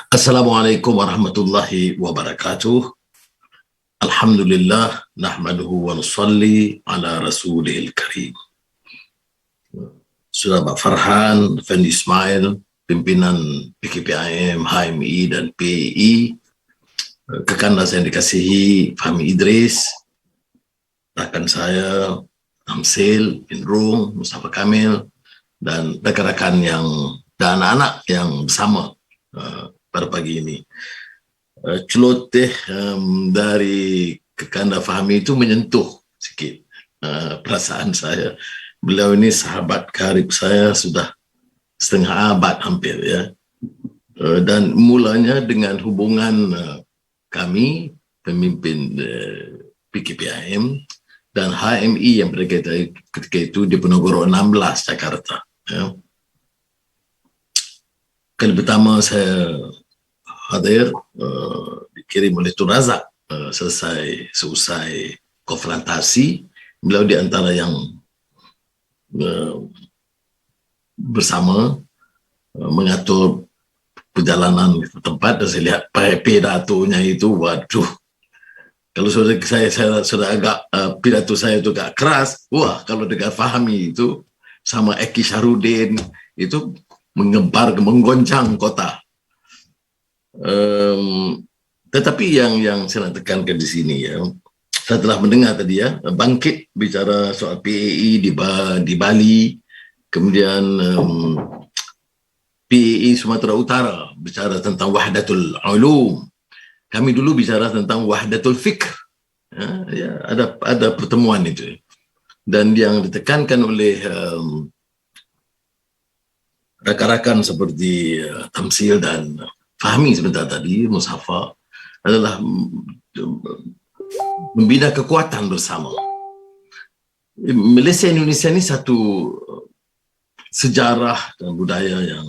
Assalamualaikum warahmatullahi wabarakatuh. Alhamdulillah nahmaduhu wa nusalli ala rasulihil karim. Sudah Pak Farhan, Fendi Ismail, pimpinan PKPIM, HMI dan PEI, kekanda saya yang dikasihi Fahmi Idris, rakan saya Amsil, Indrung, Mustafa Kamil, dan rekan-rekan dan anak-anak yang bersama pada pagi ini. Celoteh dari kekanda Fahmi itu menyentuh sikit perasaan saya. Beliau ini sahabat karib saya sudah setengah abad hampir, ya. Dan mulanya dengan hubungan kami, pemimpin PKPIM dan HMI yang ketika itu di Penogoro 16, Jakarta. Ya. Kali pertama saya hadir dikirim oleh Tun Razak selesai konfrontasi. Beliau di antara yang bersama mengatur perjalanan ke tempat, dan saya lihat pidatonya itu, waduh, kalau saya sudah agak pidato saya itu agak keras, wah, kalau dengan Fahmi itu sama Eki Syarudin itu menggoncang kota. Tetapi yang saya nak tekankan di sini, ya, saya telah mendengar tadi, ya, Bangkit bicara soal PEI di Bali, kemudian PEI Sumatera Utara bicara tentang Wahdatul Ulum, kami dulu bicara tentang Wahdatul Fikr, ya, ada pertemuan itu, dan yang ditekankan oleh rakan-rakan seperti Tamsil dan Fahmi sebentar tadi, Mustafa, adalah membina kekuatan bersama. Malaysia Indonesia ini satu sejarah dan budaya yang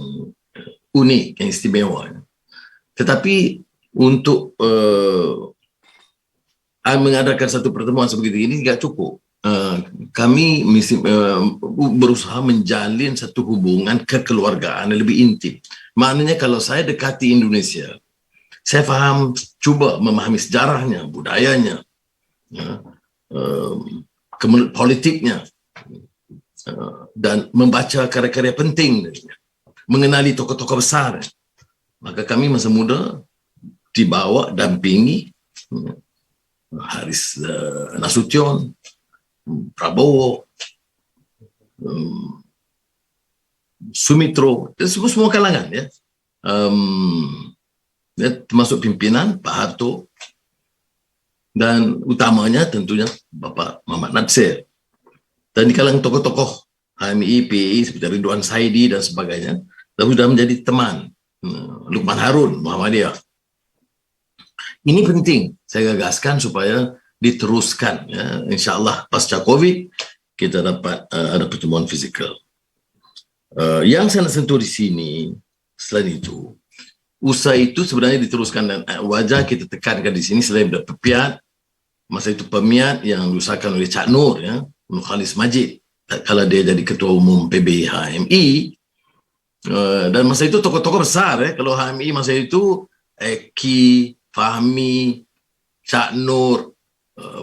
unik, yang istimewa. Tetapi untuk mengadakan satu pertemuan seperti ini tidak cukup. Kami berusaha menjalin satu hubungan kekeluargaan yang lebih intim. Maknanya kalau saya dekati Indonesia, saya faham, cuba memahami sejarahnya, budayanya, ya, politiknya, dan membaca karya-karya penting, mengenali tokoh-tokoh besar. Maka kami masa muda dibawa, dampingi Haris Nasution, Prabowo, Sumitro, dan semua kalangan, ya. Termasuk pimpinan Pak Harto, dan utamanya tentunya Bapak Muhammad Nadsir. Dan di kalangan tokoh-tokoh HMI, PEI seperti Ridwan Saidi dan sebagainya, dan sudah menjadi teman. Lukman Harun, Muhammadiyah. Ini penting saya gagaskan supaya diteruskan, ya. InsyaAllah pasca COVID kita dapat ada pertemuan fizikal. Yang saya nak sentuh di sini, selain itu, usaha itu sebenarnya diteruskan, dan wajah kita tekankan di sini selain PEPIAT, masa itu PEMIAT yang diusahakan oleh Cak Nur, ya, Nur Khalis Majid, kalau dia jadi ketua umum PBHMI, dan masa itu tokoh-tokoh besar, ya. Kalau HMI masa itu Eki, Fahmi, Cak Nur,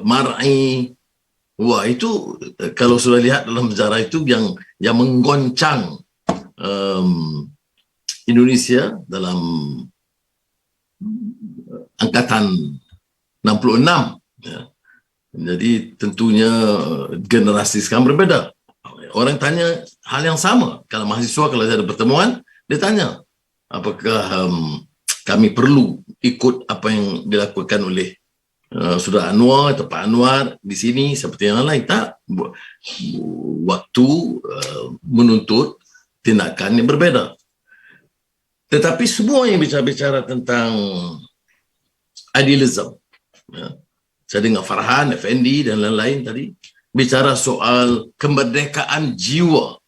Mar'i, wah, itu kalau sudah lihat dalam sejarah itu yang menggoncang Indonesia dalam angkatan 66, ya. Jadi tentunya generasi sekarang berbeda. Orang tanya hal yang sama. Kalau mahasiswa, kalau ada pertemuan, dia tanya, apakah kami perlu ikut apa yang dilakukan oleh Saudara Anwar atau Pak Anwar di sini seperti yang lain? Tak. Waktu menuntut tindakan yang berbeda. Tetapi semua yang bicara tentang idealism, ya. Saya dengar Farhan, Effendi dan lain-lain tadi bicara soal kemerdekaan jiwa,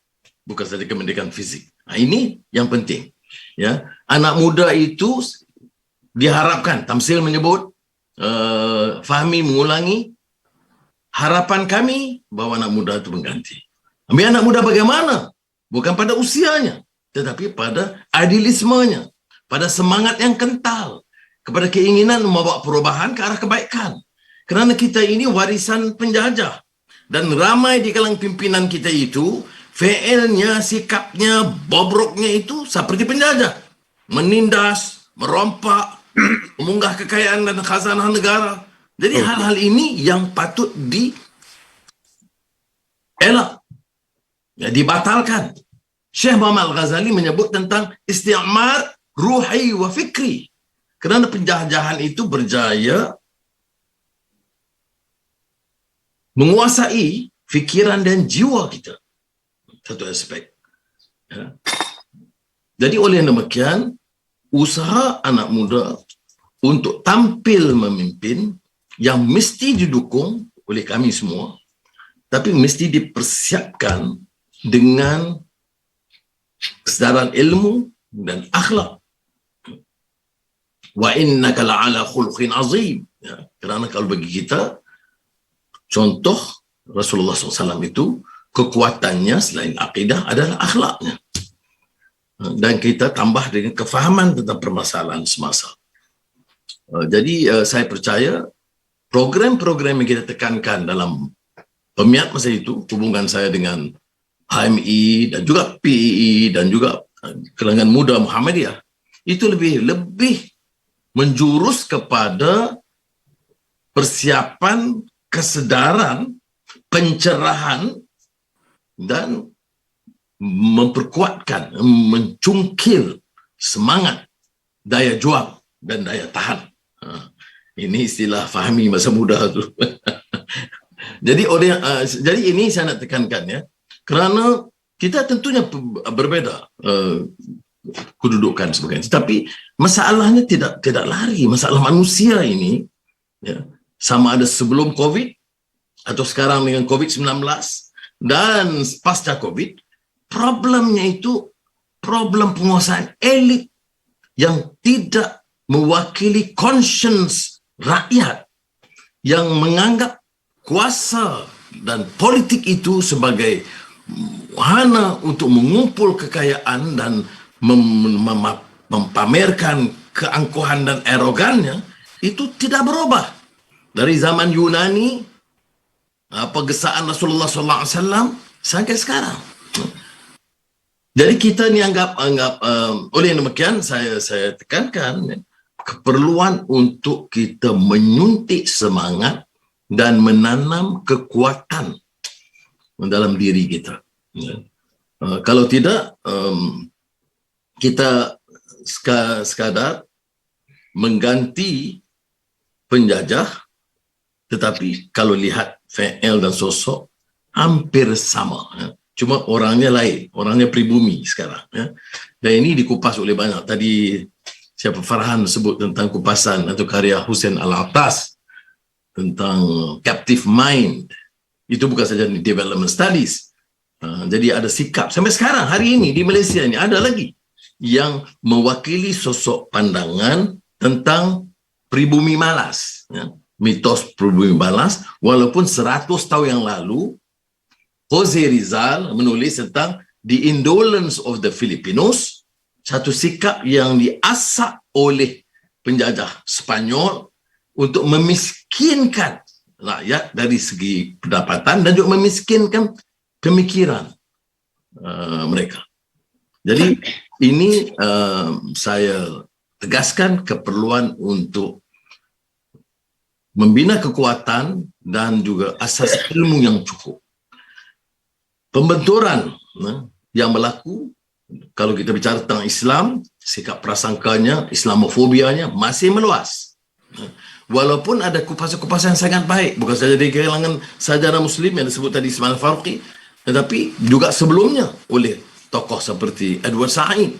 bukan saja kemerdekaan fisik. Nah, ini yang penting, ya. Anak muda itu diharapkan, Tamsil menyebut, Fahmi mengulangi, harapan kami bahwa anak muda itu mengganti. Tapi anak muda bagaimana? Bukan pada usianya, tetapi pada idealismenya, pada semangat yang kental, kepada keinginan membawa perubahan ke arah kebaikan. Kerana kita ini warisan penjajah. Dan ramai di kalangan pimpinan kita itu, fi'ilnya, sikapnya, bobroknya itu seperti penjajah. Menindas, merompak, memunggah kekayaan dan khazanah negara. Jadi hal-hal ini yang patut dielak, dibatalkan. Syekh Muhammad Al-Ghazali menyebut tentang isti'mar ruhi wa fikri. Kerana penjajahan itu berjaya menguasai fikiran dan jiwa kita. Satu aspek. Ya. Jadi oleh demikian, usaha anak muda untuk tampil memimpin yang mesti didukung oleh kami semua, tapi mesti dipersiapkan dengan kesedaran ilmu dan akhlak. Wa innaka la'ala khuluqin azim. Ya, kerana kalau bagi kita, contoh Rasulullah SAW itu, kekuatannya selain akidah adalah akhlaknya. Dan kita tambah dengan kefahaman tentang permasalahan semasa. Jadi saya percaya program-program yang kita tekankan dalam pemiat masa itu, hubungan saya dengan HMI dan juga PEE dan juga kalangan muda Muhammadiyah, itu lebih menjurus kepada persiapan, kesedaran, pencerahan dan memperkuatkan, mencungkil semangat, daya juang dan daya tahan. Ini istilah Fahmi masa muda tu. Jadi ini saya nak tekankan, ya, kerana kita tentunya berbeza kedudukan sebagainya, tetapi masalahnya tidak lari. Masalah manusia ini, ya, sama ada sebelum COVID atau sekarang dengan COVID-19 dan pasca COVID, problemnya itu problem penguasaan elit yang tidak mewakili conscience rakyat, yang menganggap kuasa dan politik itu sebagai wahana untuk mengumpul kekayaan dan mempamerkan keangkuhan dan arogannya. Itu tidak berubah dari zaman Yunani, pergesaan Rasulullah SAW sampai sekarang. Jadi kita ni anggap oleh demikian saya tekankan keperluan untuk kita menyuntik semangat dan menanam kekuatan dalam diri kita. Kalau tidak, kita sekadar mengganti penjajah, tetapi kalau lihat fi'il dan sosok hampir sama, ya. Cuma orangnya lain, orangnya pribumi sekarang, ya. Dan ini dikupas oleh banyak. Tadi siapa Farhan sebut tentang kupasan atau karya Hussein Al-Attas tentang captive mind. Itu bukan saja di development studies. Jadi ada sikap sampai sekarang hari ini di Malaysia ini ada lagi yang mewakili sosok pandangan tentang pribumi malas, ya. Mitos pribumi malas, walaupun 100 tahun yang lalu Jose Rizal menulis tentang the indolence of the Filipinos, satu sikap yang diasak oleh penjajah Spanyol untuk memiskinkan rakyat dari segi pendapatan dan juga memiskinkan pemikiran mereka. Jadi ini saya tegaskan keperluan untuk membina kekuatan dan juga asas ilmu yang cukup. Pembenturan yang berlaku, kalau kita bicara tentang Islam, sikap prasangkanya, Islamofobianya masih meluas. Walaupun ada kupasan-kupasan yang sangat baik, bukan saja di kalangan sarjana Muslim yang disebut tadi Ismail Faruqi, tetapi juga sebelumnya oleh tokoh seperti Edward Said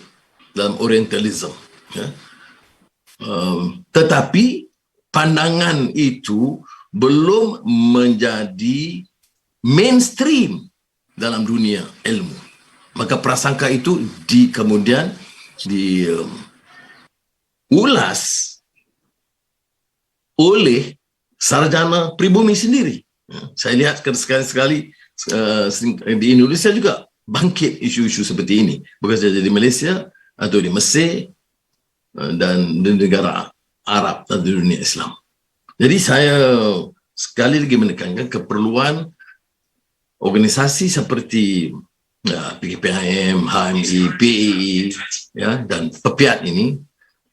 dalam Orientalism. Ya. Tetapi pandangan itu belum menjadi mainstream dalam dunia ilmu. Maka prasangka itu kemudian diulas oleh sarjana pribumi sendiri. Saya lihat sekali-sekali di Indonesia juga bangkit isu-isu seperti ini. Bukan saja di Malaysia atau di Mesir dan di negara Arab dan di dunia Islam. Jadi saya sekali lagi menekankan keperluan organisasi seperti PKPIM, HMI, PAI, ya, dan PEPIAT ini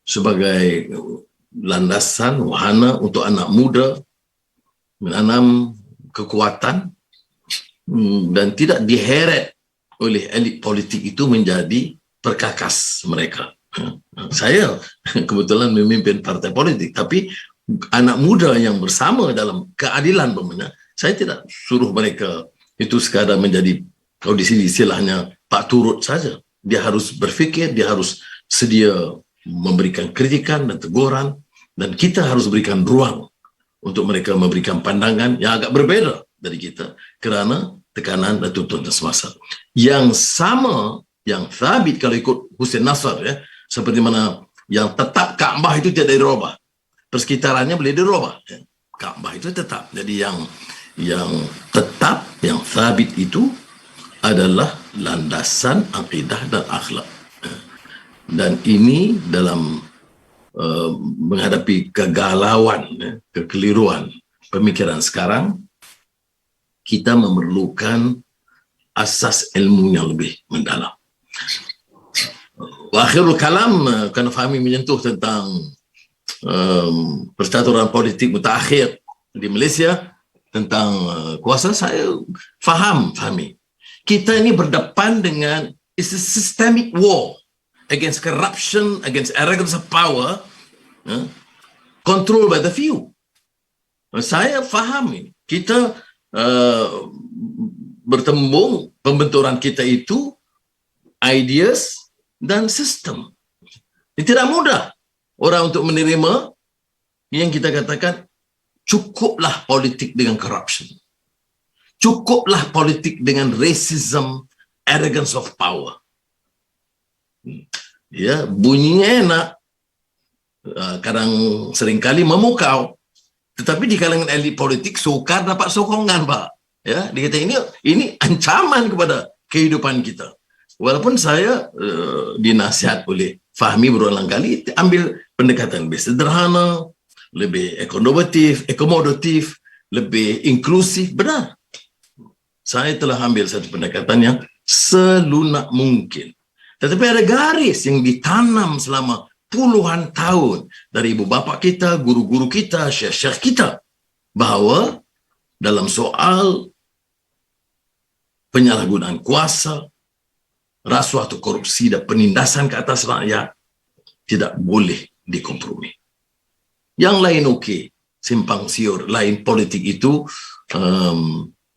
sebagai landasan wahana untuk anak muda menanam kekuatan dan tidak diheret oleh elit politik itu menjadi perkakas mereka. Saya kebetulan memimpin partai politik, tapi anak muda yang bersama dalam keadilan pemenang, saya tidak suruh mereka itu sekadar menjadi, kalau di sini istilahnya Pak Turut saja. Dia harus berfikir, dia harus sedia memberikan kritikan dan teguran, dan kita harus berikan ruang untuk mereka memberikan pandangan yang agak berbeza dari kita kerana tekanan dan tuntutan semasa. Yang sama, yang thabit kalau ikut Hussein Nasr, ya, seperti mana yang tetap Kaabah itu tidak dirubah, persekitarannya boleh dirubah, ya. Kaabah itu tetap. Jadi yang tetap, yang thabit itu adalah landasan akidah dan akhlak. Dan ini dalam menghadapi kegalauan, kekeliruan pemikiran sekarang, kita memerlukan asas ilmu yang lebih mendalam. Akhirul kalam, kerana Fahmi menyentuh tentang percaturan politik mutakhir di Malaysia tentang kuasa, saya faham Fahmi. Kita ini berdepan dengan it's a systemic war against corruption, against arrogance of power, controlled by the few. Saya faham ini. Kita bertembung, pembenturan kita itu ideas dan sistem. Ini tidak mudah orang untuk menerima yang kita katakan cukuplah politik dengan corruption. Cukuplah politik dengan racism, arrogance of power. Ya, bunyinya enak, kadang seringkali memukau, tetapi di kalangan elit politik sukar dapat sokongan, Pak. Ya, dia kata ini ancaman kepada kehidupan kita. Walaupun saya dinasihat oleh Fahmi berulang kali ambil pendekatan lebih sederhana, lebih akomodatif, lebih inklusif, benar. Saya telah ambil satu pendekatan yang selunak mungkin. Tetapi ada garis yang ditanam selama puluhan tahun dari ibu bapa kita, guru-guru kita, syekh-syekh kita, bahawa dalam soal penyalahgunaan kuasa, rasuah atau korupsi dan penindasan ke atas rakyat tidak boleh dikompromi. Yang lain okey, simpang siur lain politik itu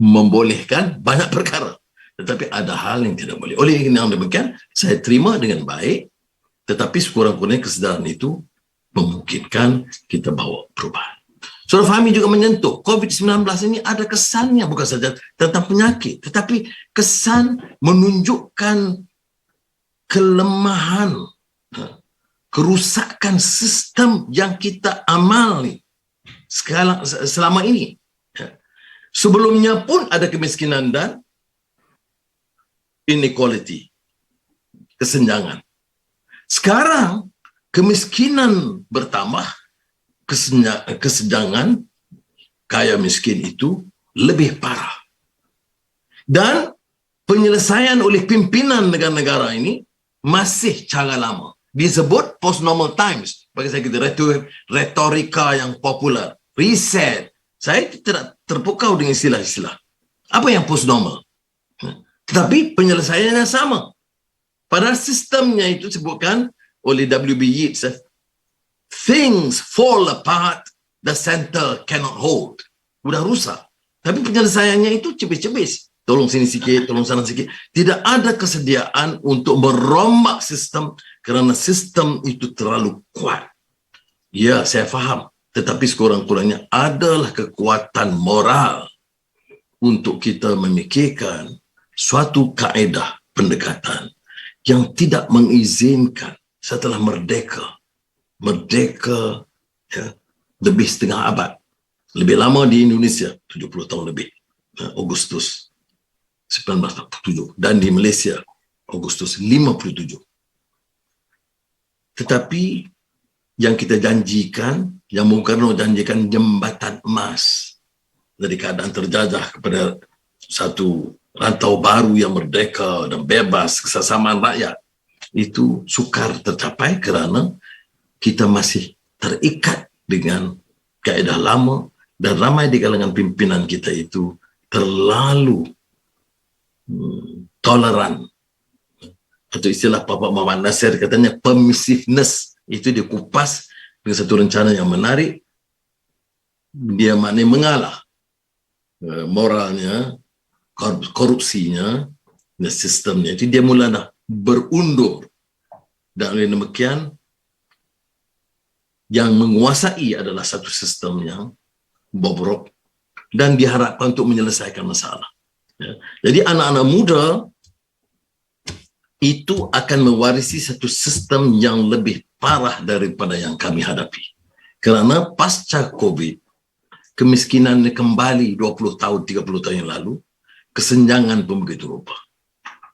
membolehkan banyak perkara, tetapi ada hal yang tidak boleh. Oleh yang demikian, saya terima dengan baik, tetapi sekurang-kurangnya kesedaran itu memungkinkan kita bawa perubahan. Saudara Fahmi juga menyentuh COVID-19 ini ada kesannya, bukan saja tentang penyakit, tetapi kesan menunjukkan kelemahan, kerusakan sistem yang kita amali selama ini. Sebelumnya pun ada kemiskinan dan inequality, kesenjangan. Sekarang kemiskinan bertambah, kesenjangan kaya miskin itu lebih parah. Dan penyelesaian oleh pimpinan negara-negara ini masih cara lama. Disebut post-normal times. Bagi saya, retorika yang popular. Reset. Saya tidak terpukau dengan istilah-istilah. Apa yang post-normal? Tetapi penyelesaiannya sama. Padahal sistemnya itu disebutkan oleh W.B. Yeats. Things fall apart, the center cannot hold. Sudah rusak. Tapi penyelesaiannya itu cepis-cepis. Tolong sini sikit, tolong sana sikit. Tidak ada kesediaan untuk merombak sistem kerana sistem itu terlalu kuat. Ya, saya faham. Tetapi sekurang-kurangnya adalah kekuatan moral untuk kita memikirkan suatu kaedah pendekatan yang tidak mengizinkan setelah merdeka ya, lebih setengah abad, lebih lama di Indonesia 70 tahun lebih, Agustus 1947, dan di Malaysia Agustus 57. Tetapi yang kita janjikan, yang Bung Karno janjikan jembatan emas dari keadaan terjajah kepada satu rantau baru yang merdeka dan bebas, kesesamaan rakyat, itu sukar tercapai kerana kita masih terikat dengan kaedah lama, dan ramai di kalangan pimpinan kita itu terlalu toleran. Atau istilah Bapak Muhammad Nasir katanya permissiveness, itu dia kupas dengan satu rencana yang menarik. Dia maknanya mengalah moralnya, korupsinya, dan sistemnya itu dia mula dah berundur, dan oleh demikian yang menguasai adalah satu sistem yang bobrok dan diharapkan untuk menyelesaikan masalah. Ya. Jadi anak-anak muda itu akan mewarisi satu sistem yang lebih parah daripada yang kami hadapi. Kerana pasca COVID, kemiskinan kembali 20 tahun, 30 tahun yang lalu, kesenjangan pun begitu rupa.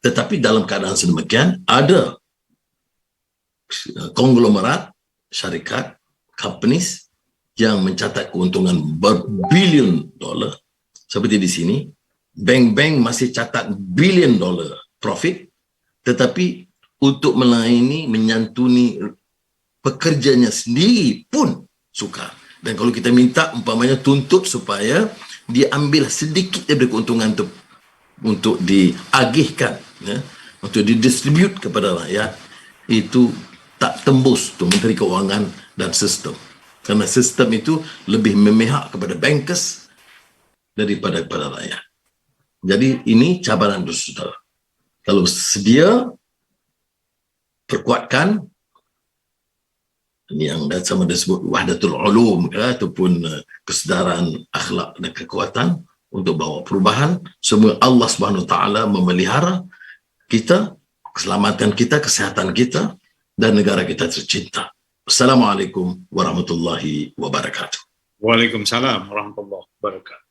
Tetapi dalam keadaan sedemikian, ada konglomerat, syarikat, companies yang mencatat keuntungan berbilion dolar. Seperti di sini, bank-bank masih catat bilion dolar profit, tetapi untuk melayani, menyantuni pekerjanya sendiri pun sukar. Dan kalau kita minta umpamanya tuntut supaya diambil sedikit daripada keuntungan itu untuk diagihkan, ya, untuk didistribute kepada rakyat, itu tak tembus untuk Menteri Keuangan dan sistem. Karena sistem itu lebih memihak kepada bankers daripada kepada rakyat. Jadi ini cabaran itu, saudara. Kalau sedia perkuatkan ini yang sama disebut wahdatul ulum ataupun kesedaran akhlak dan kekuatan untuk bawa perubahan. Semua Allah Subhanahu Wa Taala memelihara kita, keselamatan kita, kesehatan kita, dan negara kita tercinta. Assalamualaikum warahmatullahi wabarakatuh. Waalaikumsalam warahmatullahi wabarakatuh.